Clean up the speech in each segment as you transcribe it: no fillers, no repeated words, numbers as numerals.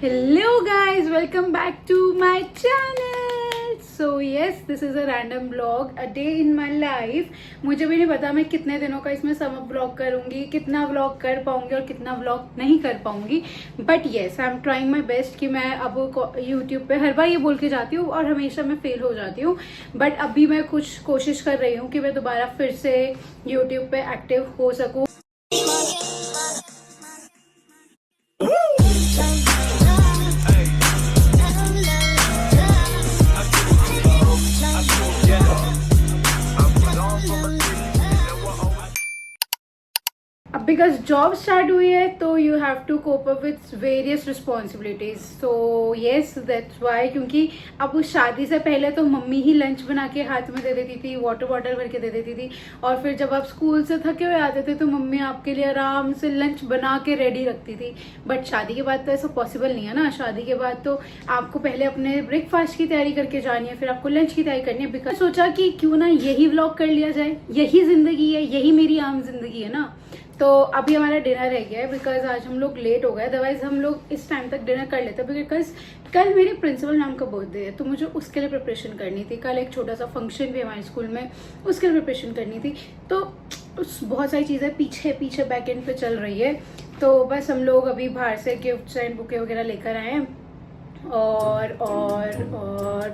Hello guys, welcome back to my channel. So yes, this is a random vlog, a day in my life. मुझे भी नहीं पता मैं कितने दिनों का इसमें समर व्लॉग करूंगी, कितना व्लॉग कर पाऊंगी और कितना व्लॉग नहीं कर पाऊंगी. But yes, I am trying my best कि मैं अब यूट्यूब पे हर बार ये बोल के जाती हूँ और हमेशा मैं फेल हो जाती हूँ. बट अभी मैं कुछ कोशिश कर रही हूँ कि मैं दोबारा फिर से यूट्यूब पे एक्टिव हो सकूँ. बिकॉज जॉब स्टार्ट हुई है तो you have to cope up with various responsibilities. So yes, that's why. क्योंकि अब उस शादी से पहले तो मम्मी ही लंच बना के हाथ में दे देती थी, वाटर बॉटल भर के दे देती थी. और फिर जब आप स्कूल से थके हुए आते थे तो मम्मी आपके लिए आराम से लंच बना के रेडी रखती थी. बट शादी के बाद तो ऐसा पॉसिबल नहीं है ना. शादी के बाद तो आपको पहले अपने ब्रेकफास्ट की तैयारी करके जानी है, फिर आपको लंच की तैयारी करनी है. बिकॉज सोचा कि क्यों ना यही व्लॉग कर लिया जाए. यही जिंदगी है, यही मेरी आम जिंदगी है ना. तो अभी हमारा डिनर रह गया है बिकॉज आज हम लोग लेट हो गए. अदरवाइज हम लोग इस टाइम तक डिनर कर लेते बिकॉज कल मेरी प्रिंसिपल मैम का बर्थडे है तो मुझे उसके लिए प्रिपरेशन करनी थी. कल एक छोटा सा फंक्शन भी हमारे स्कूल में, उसके लिए प्रिपरेशन करनी थी. तो बहुत सारी चीज़ें पीछे पीछे बैक एंड पे चल रही है. तो बस हम लोग अभी बाहर से गिफ्ट्स एंड बुके वगैरह लेकर आए हैं. और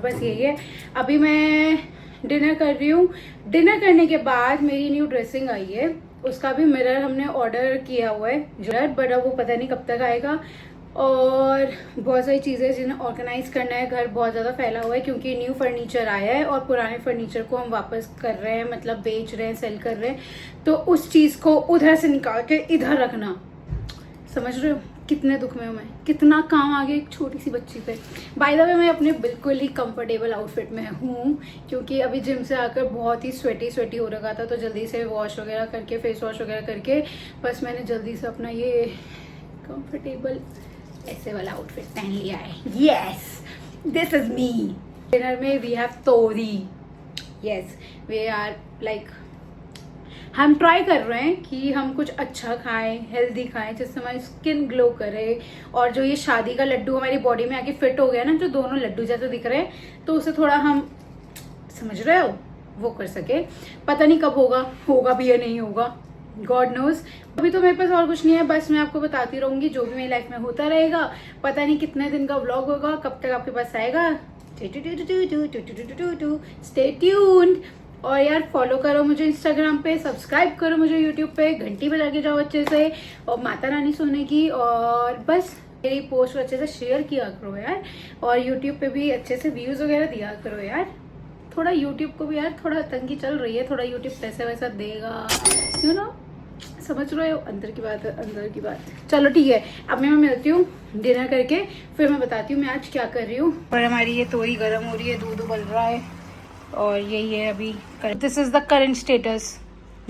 बस यही है. अभी मैं डिनर कर रही हूँ. डिनर करने के बाद मेरी न्यू ड्रेसिंग आई है, उसका भी मिरर हमने ऑर्डर किया हुआ है. बट अब वो पता नहीं कब तक आएगा. और बहुत सारी चीज़ें जिन्हें ऑर्गेनाइज करना है. घर बहुत ज़्यादा फैला हुआ है क्योंकि न्यू फर्नीचर आया है और पुराने फर्नीचर को हम वापस कर रहे हैं, मतलब बेच रहे हैं, सेल कर रहे हैं. तो उस चीज़ को उधर से निकाल के इधर रखना, समझ रहे हो कितने दुख में हूँ मैं, कितना काम आ गया एक छोटी सी बच्ची पे. बाय द वे मैं अपने बिल्कुल ही कंफर्टेबल आउटफिट में हूँ क्योंकि अभी जिम से आकर बहुत ही स्वेटी हो रखा था. तो जल्दी से वॉश वगैरह करके, फेस वॉश वगैरह करके बस मैंने जल्दी से अपना ये कंफर्टेबल ऐसे वाला आउटफिट पहन लिया है. Yes, this is me. Dinner में वी हैव तोरी. यस, वी आर लाइक, हम ट्राई कर रहे हैं कि हम कुछ अच्छा खाएं, हेल्दी खाएं जिससे हमारी स्किन ग्लो करे. और जो ये शादी का लड्डू हमारी बॉडी में आके फिट हो गया ना, जो दोनों लड्डू जैसे दिख रहे हैं, तो उसे थोड़ा हम, समझ रहे हो, वो कर सके. पता नहीं कब होगा भी या नहीं होगा, गॉड नोज. अभी तो मेरे पास और कुछ नहीं है, बस मैं आपको बताती रहूंगी जो भी मेरी लाइफ में होता रहेगा. पता नहीं कितने दिन का व्लॉग होगा, कब तक आपके पास आएगा. Stay tuned. और यार फॉलो करो मुझे इंस्टाग्राम पे, सब्सक्राइब करो मुझे यूट्यूब पे, घंटी बजा के जाओ अच्छे से, और माता रानी सोने की. और बस मेरी पोस्ट अच्छे से शेयर किया करो यार. और यूट्यूब पे भी अच्छे से व्यूज वगैरह दिया करो यार. थोड़ा यूट्यूब को भी यार थोड़ा तंगी चल रही है, थोड़ा यूट्यूब पैसे वैसा देगा, यू नो, समझ रहे हो. अंदर की बात है, अंदर की बात. चलो ठीक है, अब मैं मिलती हूँ डिनर करके, फिर मैं बताती हूँ मैं आज क्या कर रही हूँ. और हमारी ये तोरी गर्म हो रही है, दूध उबल रहा है. और यही है अभी. This is the current status.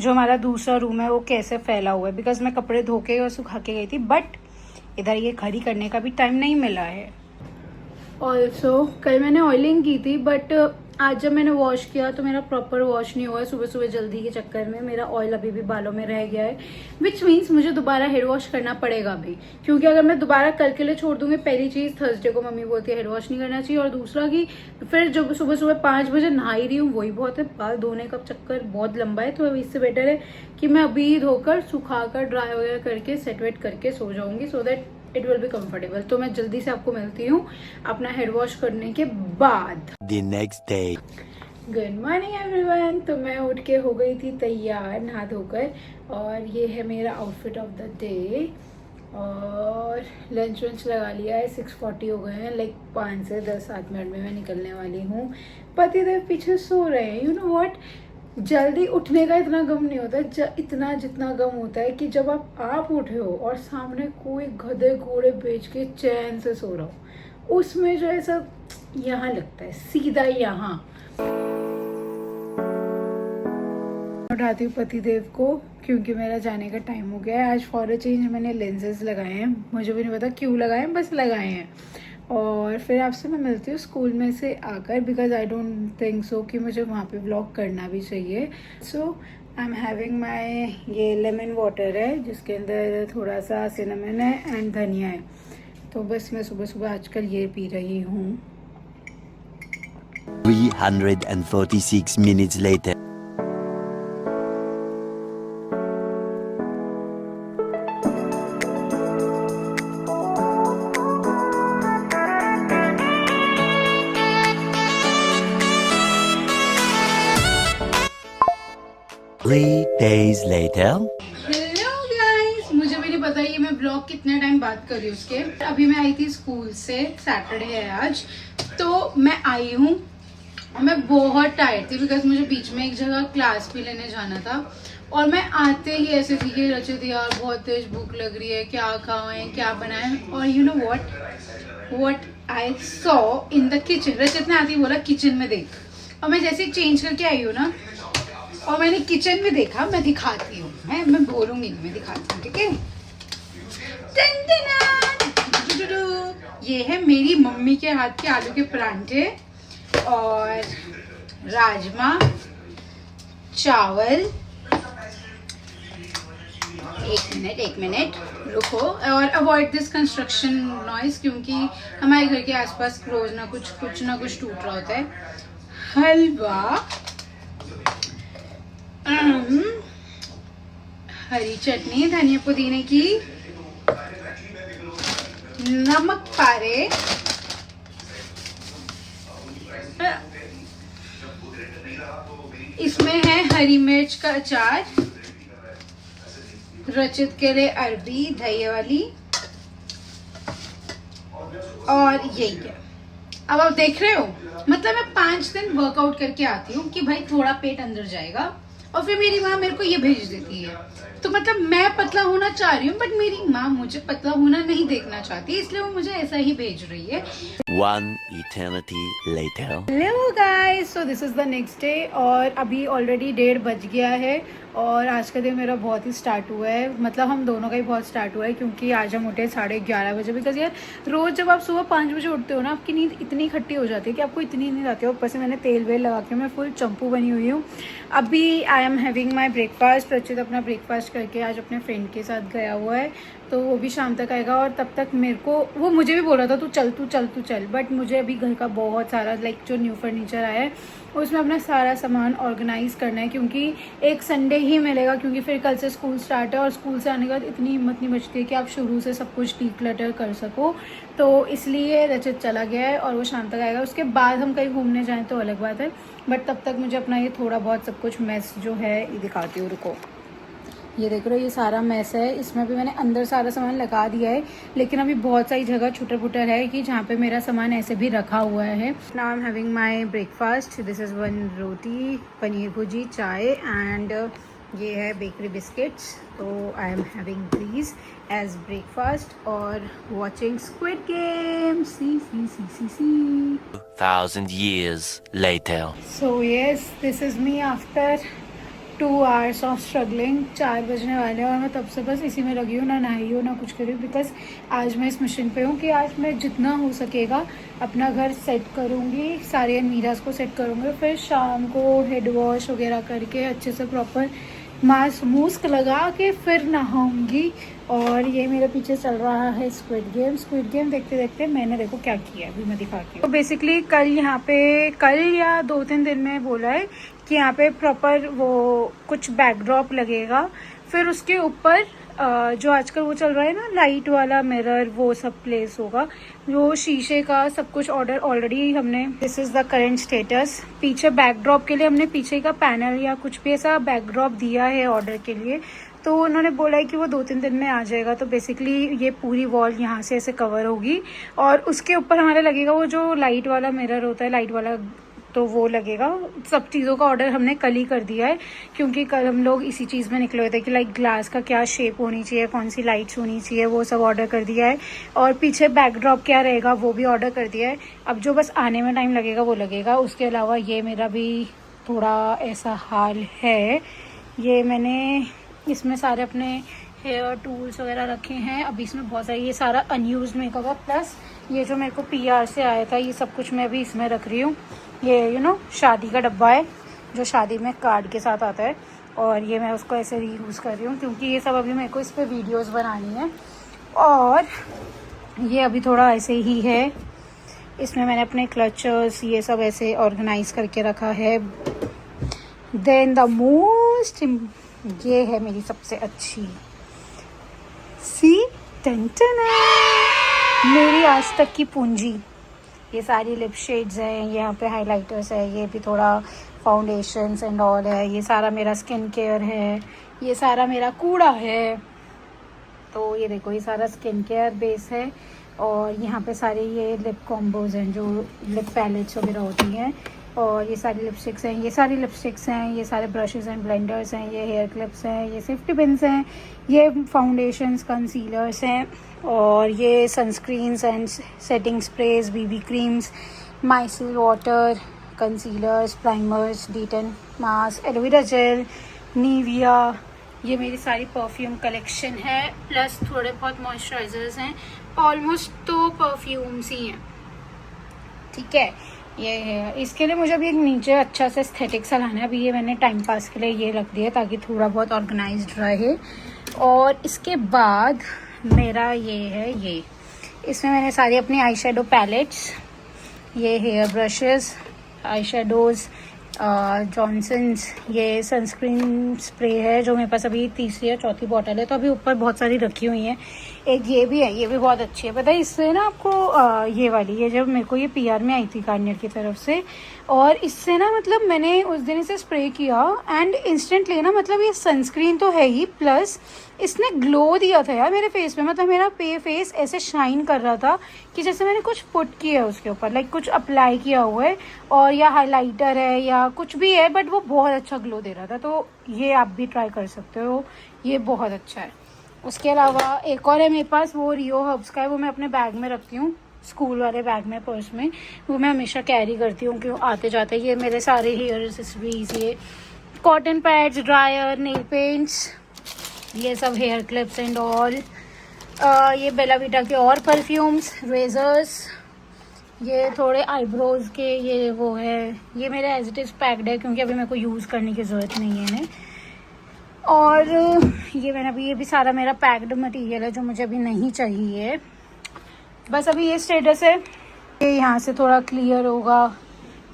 जो हमारा दूसरा रूम है वो कैसे फैला हुआ है बिकॉज मैं कपड़े धो के और सुखा के गई थी. बट इधर ये खड़ी करने का भी टाइम नहीं मिला है. ऑल्सो कल मैंने ऑयलिंग की थी बट आज जब मैंने वॉश किया तो मेरा प्रॉपर वॉश नहीं हुआ. सुबह सुबह जल्दी के चक्कर में मेरा ऑयल अभी भी बालों में रह गया है. विच मीन्स मुझे दोबारा हेड वॉश करना पड़ेगा अभी. क्योंकि अगर मैं दोबारा कल के लिए छोड़ दूंगी, पहली चीज थर्सडे को मम्मी बोलती है हेड वॉश नहीं करना चाहिए. और दूसरा कि फिर जब सुबह सुबह 5 बजे नहा ही रही हूँ, वही बहुत है. बाल धोने का चक्कर बहुत लंबा है. तो इससे बेटर है कि मैं अभी धोकर सुखाकर ड्राई वगैरह करके सेट वेट करके सो जाऊंगी, so that it will be comfortable. तो मैं जल्दी से आपको मिलती हूँ अपना हेड वॉश करने के बाद. The next day. Good morning everyone. तो मैं उठ के हो गई थी तैयार नहा धोकर, और ये है मेरा आउटफिट ऑफ द डे. और लंच वंच लगा लिया है. 6:40 हो गए हैं, लाइक 5 से 10-7 मिनट में मैं निकलने वाली हूँ. पतिदेव पीछे सो रहे हैं. यू नो व्हाट, जल्दी उठने का इतना गम नहीं होता इतना जितना गम होता है कि जब आप उठे हो और सामने कोई गधे घोड़े बेच के चैन से सो रहा हो, उसमें जो है सब यहाँ लगता है, सीधा यहाँ. उठाती हूँ पतिदेव को क्योंकि मेरा जाने का टाइम हो गया है. आज फॉर अ चेंज मैंने लेंसेज लगाए हैं. मुझे भी नहीं पता क्यों लगाए हैं, बस लगाए हैं. और फिर आपसे मैं मिलती हूँ स्कूल में से आकर because I don't think so कि मुझे वहाँ पे व्लॉग करना भी चाहिए. सो आई एम हैविंग माई, ये लेमन वाटर है जिसके अंदर थोड़ा सा सिनेमन है एंड धनिया है. तो बस मैं सुबह सुबह आजकल ये पी रही हूँ। 346 minutes later. Three days later. Hello guys, मुझे भी नहीं पता ये मैं ब्लॉग कितने टाइम बात कर रही हूँ उसके। अभी मैं आई थी स्कूल से, सैटरडे है आज, तो मैं आई हूँ और मैं बहुत टायर्ड थी बिकॉज मुझे बीच में एक जगह क्लास भी लेने जाना था। और मैं आते ही ऐसे थी कि रचित यार बहुत तेज भूख लग रही है, क्या खाएं क्या बनाएं। और you know what I saw in the kitchen. रचित ने आती बोला किचन में देख, और मैं जैसे चेंज करके आई हूँ ना, और मैंने किचन में देखा, मैं दिखाती हूँ, मैं बोलूंगी नहीं, मैं दिखाती हूँ, ठीक है। ये है मेरी मम्मी के हाथ के आलू के परांठे और राजमा चावल। एक मिनट रुको, और अवॉइड दिस कंस्ट्रक्शन नॉइस, क्योंकि हमारे घर के आसपास रोज ना कुछ टूट रहा होता है। हलवा, हरी चटनी धनिया पुदीने की, नमक पारे, इसमें है हरी मिर्च का अचार, रचित के लिए अरबी दही वाली, और यही है। अब आप देख रहे हो, मतलब मैं 5 दिन वर्कआउट करके आती हूँ कि भाई थोड़ा पेट अंदर जाएगा, और फिर मेरी माँ मेरे को ये भेज देती है। तो मतलब मैं पतला होना चाह रही हूँ, बट मेरी माँ मुझे पतला होना नहीं देखना चाहती, इसलिए वो मुझे ऐसा ही भेज रही है। One eternity later. Hello guys, so this is the next day, और अभी ऑलरेडी 1:30 बज गया है, और आज का दिन मेरा बहुत ही स्टार्ट हुआ है। मतलब हम दोनों का ही बहुत स्टार्ट हुआ है, क्योंकि आज हम उठे 11:30 बजे। बिकॉज यार रोज़ जब आप सुबह 5 बजे उठते हो ना, आपकी नींद इतनी खट्टी हो जाती है कि आपको इतनी नींद आती है। ऊपर से मैंने तेल वेल लगा के मैं फुल चंपू बनी हुई हूँ। अभी आई एम हैविंग माई ब्रेकफास्ट। रचित अपना ब्रेकफास्ट करके आज अपने फ्रेंड के साथ गया हुआ है, तो वो भी शाम तक आएगा। और तब तक मेरे को, वो मुझे भी बोल रहा था तू चल, बट मुझे अभी घर का बहुत सारा जो न्यू फर्नीचर आया है उसमें अपना सारा सामान ऑर्गेनाइज करना है, क्योंकि एक संडे ही मिलेगा, क्योंकि फिर कल से स्कूल स्टार्ट है, और स्कूल से आने के बाद इतनी हिम्मत नहीं बचती है कि आप शुरू से सब कुछ डीक्लटर कर सको। तो इसलिए रचित चला गया है और वो शाम तक आएगा। उसके बाद हम कहीं घूमने जाएँ तो अलग बात है, बट तब तक मुझे अपना ये थोड़ा बहुत सब कुछ मेस जो है ये दिखाती हूँ। रुको, ये देख रहे हो, ये सारा मैस है। इसमें भी मैंने अंदर सारा सामान लगा दिया है, लेकिन अभी बहुत सारी जगह छुटर पुटर है कि जहाँ पे मेरा सामान ऐसे भी रखा हुआ है। Now I am having my breakfast. This is 1 roti, paneer bhurji, chai, and ये है बेकरी बिस्किट्स। तो I am having these as breakfast और watching Squid Game. See 1,000 years later. So yes, this is me after 2 hours of struggling. 4 बजने वाले हैं और मैं तब से बस इसी में लगी हूँ, ना नहाई हूँ ना कुछ करी हूँ। बिकॉज आज मैं इस मिशन पे हूँ कि आज मैं जितना हो सकेगा अपना घर सेट करूँगी, सारे अलमीराज को सेट करूँगी, फिर शाम को हेड वॉश वगैरह करके अच्छे से प्रॉपर मास्क लगा के फिर नहाऊंगी। और ये मेरे पीछे चल रहा है स्क्विड गेम देखते देखते मैंने देखो क्या किया है, अभी मैं दिखाती हूँ। तो बेसिकली कल यहाँ पे, कल या 2-3 दिन में बोला है कि यहाँ पे प्रॉपर वो कुछ बैकड्रॉप लगेगा, फिर उसके ऊपर जो आजकल वो चल रहा है ना लाइट वाला मिरर, वो सब प्लेस होगा। जो शीशे का सब कुछ ऑर्डर ऑलरेडी हमने, this is the current status. पीछे बैकड्रॉप के लिए हमने पीछे का पैनल या कुछ भी ऐसा बैकड्रॉप दिया है ऑर्डर के लिए, तो उन्होंने बोला है कि वो 2-3 दिन में आ जाएगा। तो बेसिकली ये पूरी वॉल यहाँ से ऐसे कवर होगी, और उसके ऊपर हमारा लगेगा वो जो लाइट वाला मिरर होता है, लाइट वाला, तो वो लगेगा। सब चीज़ों का ऑर्डर हमने कल ही कर दिया है, क्योंकि कल हम लोग इसी चीज़ में निकले हुए थे कि लाइक ग्लास का क्या शेप होनी चाहिए, कौन सी लाइट्स होनी चाहिए, वो सब ऑर्डर कर दिया है। और पीछे बैकड्रॉप क्या रहेगा वो भी ऑर्डर कर दिया है। अब जो बस आने में टाइम लगेगा वो लगेगा। उसके अलावा ये मेरा भी थोड़ा ऐसा हाल है, ये मैंने इसमें सारे अपने हेयर टूल्स वगैरह रखे हैं। अभी इसमें बहुत सारी, ये सारा अनयूज्ड मेकअप है, प्लस ये जो मेरे को PR से आया था ये सब कुछ मैं अभी इसमें रख रही हूँ। ये शादी का डब्बा है जो शादी में कार्ड के साथ आता है, और ये मैं उसको ऐसे रीयूज़ कर रही हूँ क्योंकि ये सब अभी मेरे को इस पर वीडियोज़ बनानी है। और ये अभी थोड़ा ऐसे ही है, इसमें मैंने अपने क्लचर्स ये सब ऐसे ऑर्गेनाइज करके रखा है। देन द मोस्ट, ये है मेरी सबसे अच्छी, सी टेंटन, मेरी आज तक की पूंजी। ये सारी लिप शेड्स हैं, यहाँ पे हाइलाइटर्स है, ये भी थोड़ा फाउंडेशंस एंड ऑल है, ये सारा मेरा स्किन केयर है, ये सारा मेरा कूड़ा है। तो ये देखो, ये सारा स्किन केयर बेस है। और यहाँ पे सारे ये लिप कॉम्बोज हैं, जो लिप पैलेट्स वगैरह होती हैं। और ये सारी लिपस्टिक्स हैं, ये सारी लिपस्टिक्स हैं, ये सारे ब्रशेस एंड ब्लेंडर्स हैं, ये हेयर क्लिप्स हैं, ये सेफ्टी पिन्स हैं, ये फाउंडेशंस कंसीलर्स हैं, और ये sunscreens and setting sprays, BB creams, micellar water, concealers, primers, D10 mask, aloe vera gel, Nivea. ये मेरी सारी परफ्यूम कलेक्शन है, प्लस थोड़े बहुत मॉइस्चराइजर्स हैं। ऑलमोस्ट तो परफ्यूम्स ही हैं, ठीक है। ये है, इसके लिए मुझे अभी एक नीचे अच्छा सा एस्थेटिक सा लाना है। अभी ये मैंने टाइम पास के लिए ये रख दिया ताकि थोड़ा बहुत ऑर्गेनाइज्ड रहे। और इसके बाद मेरा ये है, ये इसमें मैंने सारी अपनी आई शेडो पैलेट्स, ये hair brushes, eye shadows, Johnson's, ये सनस्क्रीन स्प्रे है जो मेरे पास अभी तीसरी या चौथी बॉटल है, तो अभी ऊपर बहुत सारी रखी हुई हैं। एक ये भी है, ये भी बहुत अच्छी है। पता है इससे ना आपको ये वाली, ये जब मेरे को ये PR में आई थी गार्नियर की तरफ से, और इससे ना मतलब मैंने उस दिन इसे स्प्रे किया एंड इंस्टेंटली ना, मतलब ये सनस्क्रीन तो है ही, प्लस इसने ग्लो दिया था यार मेरे फेस पे। मतलब मेरा फेस ऐसे शाइन कर रहा था कि जैसे मैंने कुछ पुट किया है उसके ऊपर, लाइक कुछ अप्लाई किया हुआ है, और या हाइलाइटर है या कुछ भी है, बट वो बहुत अच्छा ग्लो दे रहा था। तो ये आप भी ट्राई कर सकते हो, ये बहुत अच्छा है। उसके अलावा एक और है मेरे पास, वो रियो हर्ब्स का है, वो मैं अपने बैग में रखती हूँ, स्कूल वाले बैग में, पर्स में, वो मैं हमेशा कैरी करती हूँ क्यों आते जाते। ये मेरे सारे हेयर एक्सेसरीज, ये cotton pads, dryer, nail paints, ये सब हेयर क्लिप्स एंड ऑल, ये बेला वीटा के और परफ्यूम्स, रेजर्स, ये थोड़े आईब्रोज के, ये वो है, ये मेरा एज इट इज़ पैक्ड है क्योंकि अभी मेरे को यूज़ करने की ज़रूरत नहीं है इन्हें। और ये मैंने अभी, ये भी सारा मेरा पैक्ड मटेरियल है जो मुझे अभी नहीं चाहिए। बस अभी ये स्टेटस है, ये यहाँ से थोड़ा क्लियर होगा।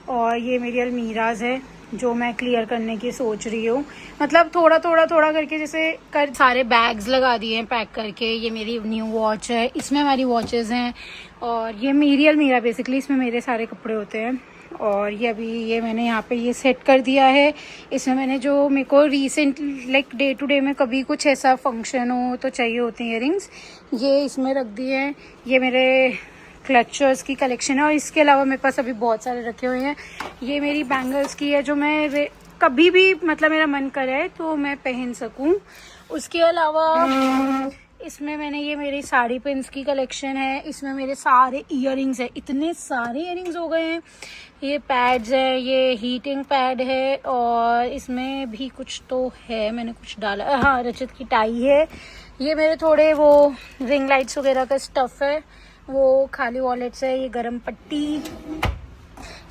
और ये मेरी अलमीराज है जो मैं क्लियर करने की सोच रही हूँ, मतलब थोड़ा थोड़ा करके, जैसे कर सारे बैग्स लगा दिए हैं पैक करके। ये मेरी न्यू वॉच है, इसमें हमारी वॉचेस हैं, और ये मेरी अलमीरा बेसिकली, इसमें मेरे सारे कपड़े होते हैं। और ये अभी ये मैंने यहाँ पे ये सेट कर दिया है। इसमें मैंने जो मेरे को recent like day to day में कभी कुछ ऐसा फंक्शन हो तो चाहिए होते हैं इयरिंग्स, ये इसमें रख दिए हैं। ये मेरे क्लचर्स की कलेक्शन है, और इसके अलावा मेरे पास अभी बहुत सारे रखे हुए हैं। ये मेरी बैंगल्स की है जो मैं कभी भी मतलब मेरा मन करे तो मैं पहन सकूं। उसके अलावा इसमें मैंने, ये मेरी साड़ी पिन्स की कलेक्शन है, इसमें मेरे सारे इयरिंग्स है, इतने सारे इयरिंग्स हो गए हैं। ये पैड्स है, ये हीटिंग पैड है, और इसमें भी कुछ तो है, मैंने कुछ डाला, हाँ रजत की टाई है। ये मेरे थोड़े वो रिंग लाइट्स वगैरह का स्टफ है, वो खाली वॉलेट्स है, ये गरम पट्टी,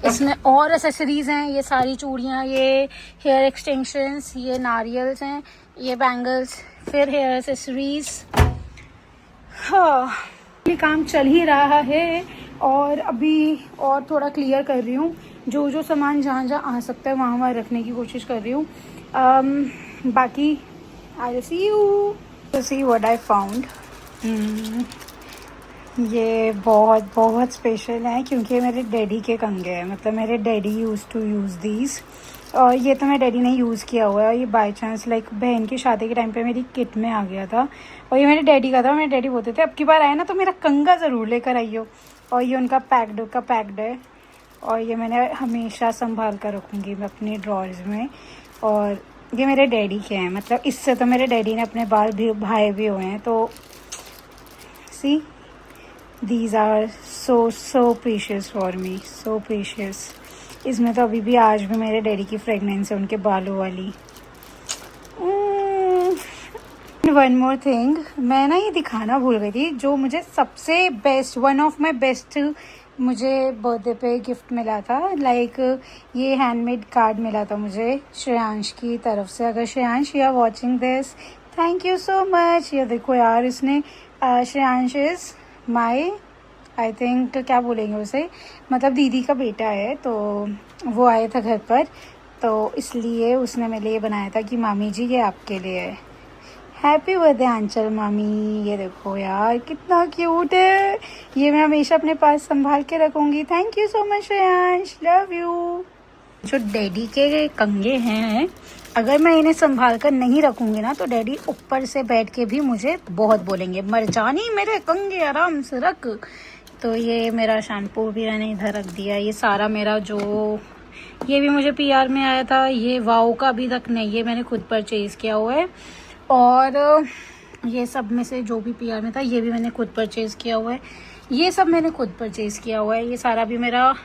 इसमें और एसेसरीज हैं, ये सारी चूड़ियाँ, ये हेयर एक्सटेंशंस, ये नारियल्स हैं, ये बैंगल्स, फिर हेयर एसेसरीज। हाँ, ये काम चल ही रहा है, और अभी और थोड़ा क्लियर कर रही हूँ, जो जो सामान जहाँ जहाँ आ सकता है वहाँ वहाँ रखने की कोशिश कर रही हूँ। बाकी I will see you to see what I found. ये बहुत बहुत स्पेशल है क्योंकि मेरे डैडी के कंगे हैं, मतलब मेरे daddy used to use these, और ये तो मेरे डैडी ने यूज़ किया हुआ है। ये बाय चांस लाइक बहन की शादी के टाइम पे मेरी किट में आ गया था, और ये मेरे डैडी का था। मेरे डैडी बोलते थे अब की बार आए ना तो मेरा कंगा ज़रूर लेकर आइयो, और ये उनका पैक्ड है, और ये मैंने हमेशा संभाल कर रखूँगी मैं अपनी ड्रॉर्स में। और ये मेरे डैडी के हैं, मतलब इससे तो मेरे डैडी ने अपने बाल भी भाई भी हुए हैं। तो सी These are so precious for me, so precious. इसमें तो अभी भी आज भी मेरे डैडी की फ्रेगनेंस है, उनके बालों वाली। वन मोर थिंग, मैं ना ये दिखाना भूल गई थी, जो मुझे सबसे best, one of my best मुझे बर्थडे पे गिफ्ट मिला था। लाइक ये हैंडमेड कार्ड मिला था मुझे श्रेयांश की तरफ से। अगर Shreyansh you are watching this, thank you so much. ये देखो यार, इसने Shreyansh is my I think क्या बोलेंगे उसे, मतलब दीदी का बेटा है, तो वो आया था घर पर, तो इसलिए उसने मेरे लिए बनाया था कि मामी जी ये आपके लिए है। हैप्पी बर्थडे आंचल मामी। ये देखो यार कितना क्यूट है, ये मैं हमेशा अपने पास संभाल के रखूँगी। Thank you so much Shreyansh, love you. जो डैडी के कंगे हैं, अगर मैं इन्हें संभाल कर नहीं रखूँगी ना तो डैडी ऊपर से बैठ के भी मुझे बहुत बोलेंगे, मरजानी मेरे कंगे आराम से रख। तो ये मेरा शैम्पू भी मैंने इधर रख दिया। ये सारा मेरा जो, ये भी मुझे पीआर में आया था, ये वाओ का अभी तक नहीं, ये मैंने खुद परचेज़ किया हुआ है। और ये सब में से जो भी पीआर में था ये भी मैंने खुद परचेज़ किया हुआ है। ये सब मैंने खुद परचेज़ किया हुआ है। ये सारा भी मेरा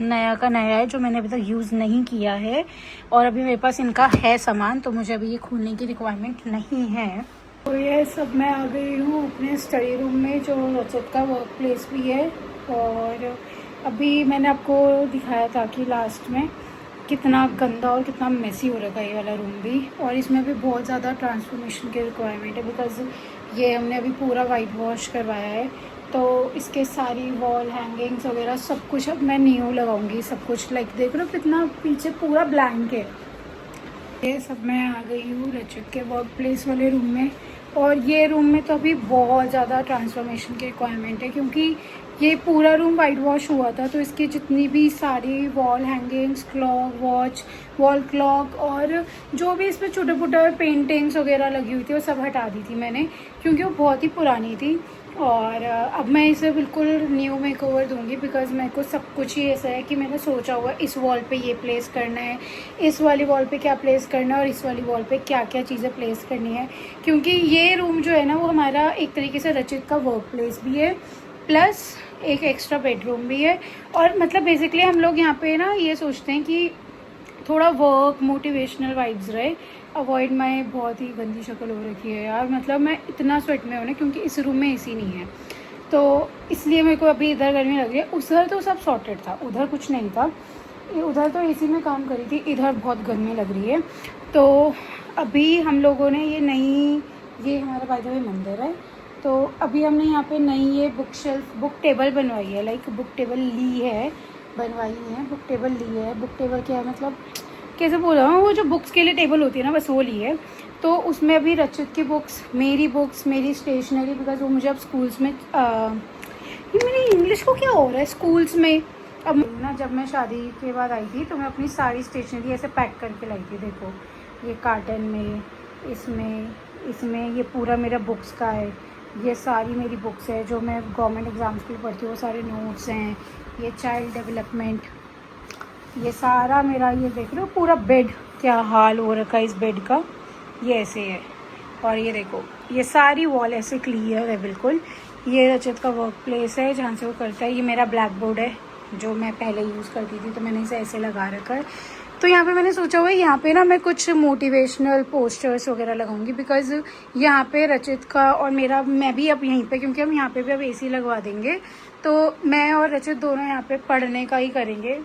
नया का नया है जो मैंने अभी तक यूज़ नहीं किया है, और अभी मेरे पास इनका है सामान, तो मुझे अभी ये खोलने की रिक्वायरमेंट नहीं है। तो ये सब मैं आ गई हूँ अपने स्टडी रूम में, जो रचित का वर्क प्लेस भी है। और अभी मैंने आपको दिखाया था कि लास्ट में कितना गंदा और कितना मेसी हो रखा है ये वाला रूम भी, और इसमें भी बहुत ज़्यादा ट्रांसफॉर्मेशन की रिक्वायरमेंट है, बिकॉज़ ये हमने अभी पूरा वाइट वॉश करवाया है। तो इसके सारी वॉल हैंगिंग्स वगैरह सब कुछ अब मैं न्यू लगाऊंगी, सब कुछ। लाइक देख रहे हो कितना पीछे पूरा ब्लैंक है। ये सब मैं आ गई हूँ रचित के वर्क प्लेस वाले रूम में, और ये रूम में तो अभी बहुत ज़्यादा ट्रांसफॉर्मेशन की रिक्वायरमेंट है, क्योंकि ये पूरा रूम वाइट वॉश हुआ था, तो इसकी जितनी भी सारी wall hangings, clock, watch, wall clock और जो भी इसमें छोटे छोटे पेंटिंग्स वगैरह लगी हुई थी वो सब हटा दी थी मैंने, क्योंकि वो बहुत ही पुरानी थी। और अब मैं इसे बिल्कुल न्यू मेकओवर दूंगी, बिकॉज़ मेरे को सब कुछ ही ऐसा है कि मैंने सोचा हुआ इस वॉल पे ये प्लेस करना है, इस वाली वॉल पे क्या प्लेस करना है, और इस वाली वॉल पे क्या क्या चीज़ें प्लेस करनी है। क्योंकि ये रूम जो है ना वो हमारा एक तरीके से रचित का वर्क प्लेस भी है, प्लस एक एक्स्ट्रा बेडरूम भी है। और मतलब बेसिकली हम लोग यहाँ पे ना ये सोचते हैं कि थोड़ा वर्क मोटिवेशनल वाइब्स रहे। अवॉइड माई बहुत ही गंदी शक्ल हो रखी है यार, मतलब मैं इतना स्वेट में हूँ ना, क्योंकि इस रूम में एसी नहीं है, तो इसलिए मेरे को अभी इधर गर्मी लग रही है। उधर तो सब सॉर्टेड था, उधर कुछ नहीं था, उधर तो एसी में काम करी थी, इधर बहुत गर्मी लग रही है। तो अभी हम लोगों ने ये नई, ये हमारा बाय द वे मंदिर है, तो अभी हमने यहाँ पे नई ये बुक शेल्फ, बुक टेबल बनवाई है। लाइक बुक टेबल ली है, बनवाई है, बुक टेबल ली है। बुक टेबल क्या है, मतलब कैसे बोल रहा हूँ, वो जो बुक्स के लिए टेबल होती है ना, बस वो ली है। तो उसमें अभी रचित की बुक्स, मेरी स्टेशनरी, बिकॉज वो मुझे अब स्कूल्स में ये मेरी इंग्लिश को क्या हो रहा है स्कूल्स में। अब ना जब मैं शादी के बाद आई थी तो मैं अपनी सारी स्टेशनरी ऐसे पैक करके लाई थी। देखो ये कार्टन में, इसमें ये पूरा मेरा बुक्स का है, ये सारी मेरी बुक्स है जो मैं गवर्नमेंट एग्ज़ाम्स के लिए पढ़ती हूँ, वो सारे नोट्स हैं, ये चाइल्ड डेवलपमेंट, ये सारा मेरा, ये देख रहे हो पूरा बेड क्या हाल हो रखा है इस बेड का, ये ऐसे है। और ये देखो ये सारी वॉल ऐसे क्लियर है बिल्कुल। ये रचित का वर्क प्लेस है जहाँ से वो करता है। ये मेरा ब्लैक बोर्ड है जो मैं पहले यूज़ करती थी, तो मैंने इसे ऐसे लगा रखा है। तो यहाँ पे मैंने सोचा हुआ है यहाँ पे ना मैं कुछ मोटिवेशनल पोस्टर्स वगैरह लगाऊंगी, बिकॉज़ यहाँ पे रचित का और मेरा, मैं भी अब यहीं पे, क्योंकि हम यहाँ पे भी अब एसी लगवा देंगे, तो मैं और रचित दोनों यहाँ पे पढ़ने का ही करेंगे।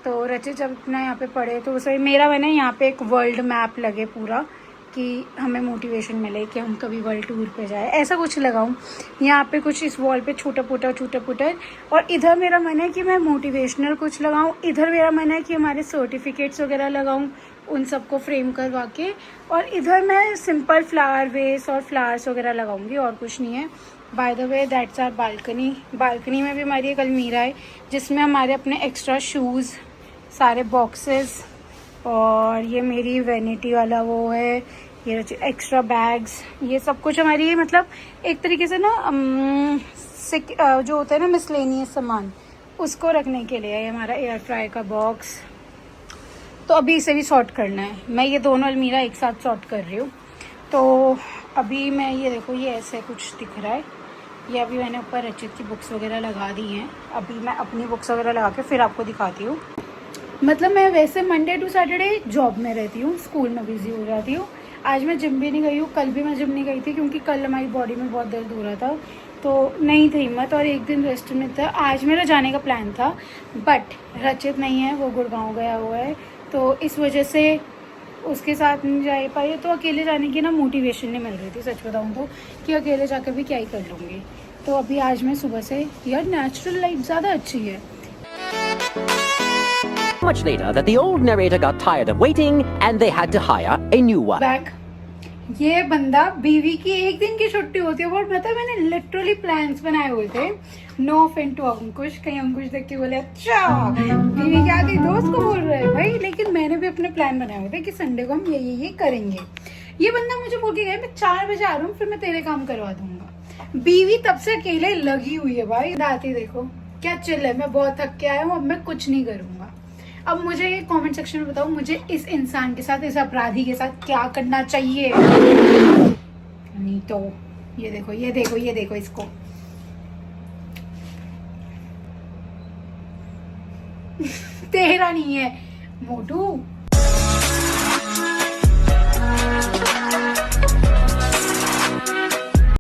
तो रचित जब अपना यहाँ पे पढ़े तो उसे मेरा मैंने यहाँ पे एक वर्ल्ड मैप लगे पूरा, कि हमें मोटिवेशन मिले कि हम कभी वर्ल्ड टूर पे जाए, ऐसा कुछ लगाऊं। यहाँ पे कुछ इस वॉल पे छोटा पुटा, और इधर मेरा मन है कि मैं मोटिवेशनल कुछ लगाऊं। इधर मेरा मन है कि हमारे सर्टिफिकेट्स वगैरह लगाऊं, उन सबको फ्रेम करवा के। और इधर मैं सिंपल फ्लावर वेस और फ्लावर्स वगैरह लगाऊंगी, और कुछ नहीं है। By the way that's our balcony में भी हमारी एक अलमीरा है जिसमें हमारे अपने एक्स्ट्रा शूज़, सारे बॉक्सेस, और ये मेरी वैनिटी वाला वो है, ये एक्स्ट्रा बैग्स, ये सब कुछ हमारी, मतलब एक तरीके से ना जो होता है ना मिसलेनियस सामान, उसको रखने के लिए है हमारा एयर फ्राई का बॉक्स। तो अभी इसे भी सॉर्ट करना है, मैं ये दोनों अलमीरा एक साथ सॉर्ट कर रही हूँ। तो अभी मैं ये देखो ये ऐसे कुछ दिख रहा है, ये अभी मैंने ऊपर रचित की बुक्स वगैरह लगा दी हैं। अभी मैं अपनी बुक्स वगैरह लगा के फिर आपको दिखाती हूँ। मतलब मैं वैसे मंडे टू सैटरडे जॉब में रहती हूँ, स्कूल में बिजी हो जाती हूँ। आज मैं जिम भी नहीं गई हूँ, कल भी मैं जिम नहीं गई थी क्योंकि कल हमारी बॉडी में बहुत दर्द हो रहा था, तो नहीं थी हिम्मत, और एक दिन रेस्ट में था। आज मेरा जाने का प्लान था, बट रचित नहीं है, वो गुड़गांव गया हुआ है, तो इस वजह से उसके साथ नहीं जा पाई। तो अकेले जाने की ना मोटिवेशन नहीं मिल रही थी, सच बताऊँ तो, कि अकेले जाकर भी क्या ही कर लूँगी। तो अभी आज मैं सुबह से, यार नेचुरल लाइट ज़्यादा अच्छी है। Much later that the old narrator got tired of waiting and they had to hire a new one. Back, ये बंदा बीवी की एक दिन की छुट्टी होती है, और पता है मैंने लिटरली प्लान्स बनाए हुए थे। नो ऑफेंस टू अंकुश, कहीं अंकुश देख के बोले अच्छा बीवी के आगे दोस्त को बोल रहे हैं भाई, लेकिन मैंने भी अपने प्लान बनाए हुए थे कि संडे को हम ये करेंगे। ये बंदा मुझे बोल के गया मैं 4 बजे आ रहा हूँ, फिर मैं तेरे काम करवा दूंगा। बीवी तब से अकेले लगी हुई है भाई। दाती देखो क्या चिल है, मैं बहुत थक के आया हूँ, अब मैं कुछ नहीं करूंगा। अब मुझे कमेंट सेक्शन में बताओ, मुझे इस इंसान के साथ, इस अपराधी के साथ क्या करना चाहिए। नहीं तो ये देखो ये देखो ये देखो इसको। तेरा नहीं है मोटू।